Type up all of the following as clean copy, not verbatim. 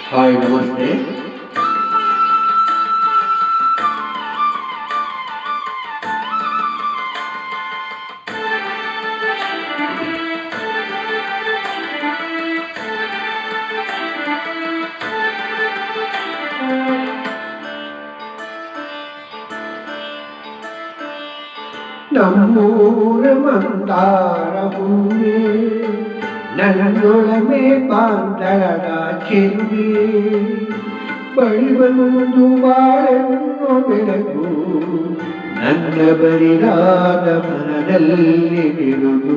हाय नमस्ते। ನಮ್ಮೂರ ಮಂದಾರ ಹೂವೇ ನನ್ನೊಳಮೆ ಬಾಂಧಳದ ಚೆಲುವೆ ಬಳಿ ಬಂದು ಬಾಳೆನ್ನು ಬೆಳಗು ನನ್ನ ಬರಿದಾದ ಮನದಲ್ಲಿ ಬಿರುದು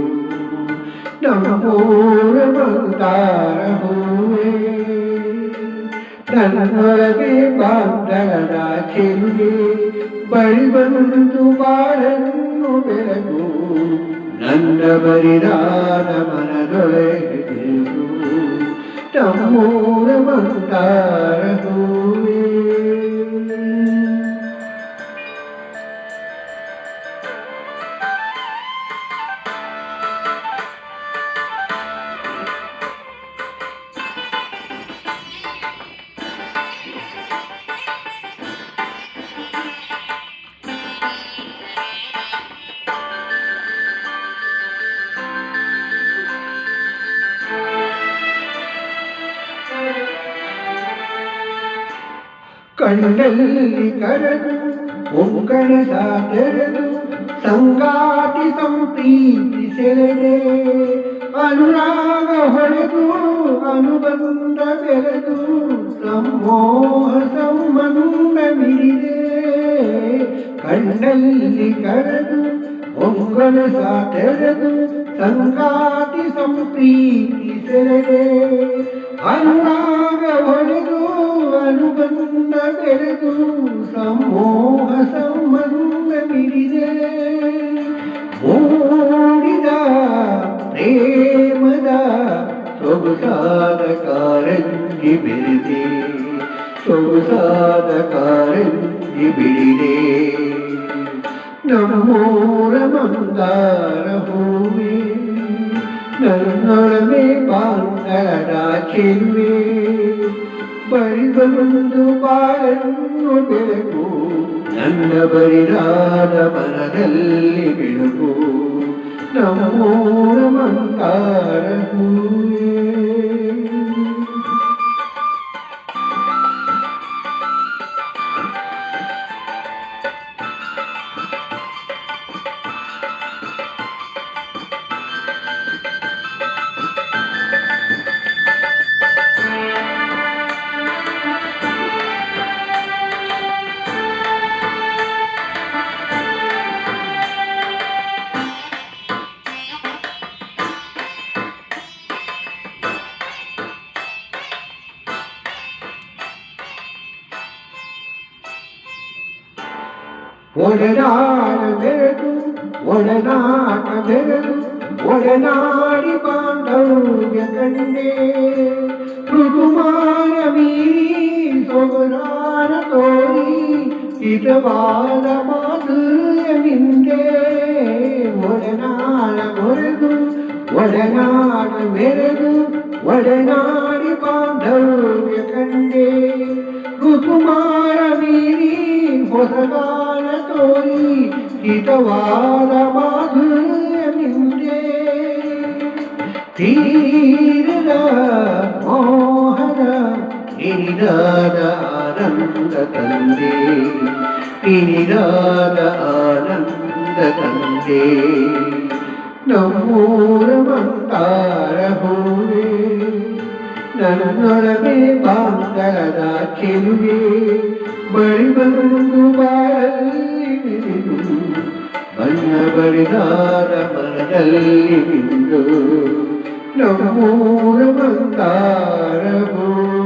ನಮ್ಮೂರ ಮಂದಾರ ಹೂವೇ ನನ್ನೊಳಗೆ ಬಾಂಧಳದ ಚೆಲುವೆ ಬಳಿ ಬಂದು ಬಾಳನ್ನು ಬೆಳಗು ನನ್ನ ಬರಿದಾದ ಮನದೊಳಗೆ ನಮ್ಮೂರ ಮಂದಾರ ಹೂವೇ ಕಣ್ಣಲ್ಲಿ ಕರೆದು ಒಕ್ಕಣ ಸಾತೆರೆದು ಸಂಗಾತಿ ಸಂಪ್ರೀತಿ ಸೆಳೆದೆ ಅನುರಾಗ ಹೊಳೆದು ಅನುಬಂಧ ಬೆಳೆದು ಸಮೋಹ ಸಂಬಂಧ ಮಿಡಿದೆ ಕಣ್ಣಲ್ಲಿ ಕರೆದು ಒಕ್ಕಣ ಸಾತೆರೆದು ಸಂಗಾತಿ ಸಂಪ್ರೀತಿ ಸೆಳೆದೆ ಅನುರಾಗ ಹೊಳೆದು ಅನುಬಂಧ ಬೆಳೆದು ಸಮೋಹ ಸಂಬಂಧ ಮಿಡಿದೆ ಮೂಡಿದ ಪ್ರೇಮದ ಸೊಗಸಾದ ಕಾರಂಜಿ ಬೆರೆದೆ ಸೊಗಸಾದ ಕಾರಂಜಿ ಬಿಡಿದೆ ನಮ್ಮೂರ ಮಂದಾರ ಹೂವೇ ನನ್ನೊಳಮೆ ಬಾಂಧಳದ ಚೆಲುವೆ ಬಳಿ ಬಂದು ಬಾಳನ್ನು ಬೆಳಗು ನನ್ನ ಬರಿದಾದ ಮನದಲ್ಲಿ ಬೆಳಗು ನಮ್ಮೂರ ಮಂದಾರ ಹೂವೇ ಒಡನಾಡ ಬೆರೆದು ಒಡನಾಟ ಬೆರೆದು ಒಡನಾಡಿ ಬಾಂಧವ್ಯ ಕಂಡೆ ಋತುಮಾನ ಮೀರಿ ಸೊಗರಾನ ತೋರಿ ಹಿತವಾದ ಮಾಧುರ್ಯ ನಿಂದೆ ಒಡನಾಡ ಮೊರೆದು ಒಡನಾಡ ಬೆರೆದು ಒಡನಾಡಿ ಬಾಂಧವ್ಯ ಕಂಡೆ ಋತುಮಾನ ಮೀರಿ ಹೊಸಗಾನ ತೋರಿ ಹಿತವಾದ ಮಾಧುರ್ಯ ನಿಂದೆ ತೀರದ ಮೋಹದ ಇನಿದಾದ ಆನಂದ ತಂದೆ ಇನಿದಾದ ಆನಂದ ತಂದೆ ನಮ್ಮೂರ ಮಂದಾರ ಹೂವೇ ನನ್ನೊಳಗೆ ಬಾಂಧಳದ ಚೆಲುವೆ ಬಳಿ ಬಂದು ಬಾಳಲ್ಲಿ ಬಿರಿದು ಬಣ್ಣ ಬರಿದಾದ ಮನದಲ್ಲಿ ಬಿಂದು ನಮ್ಮೂರ ಮಂದಾರ ಹೂವೇ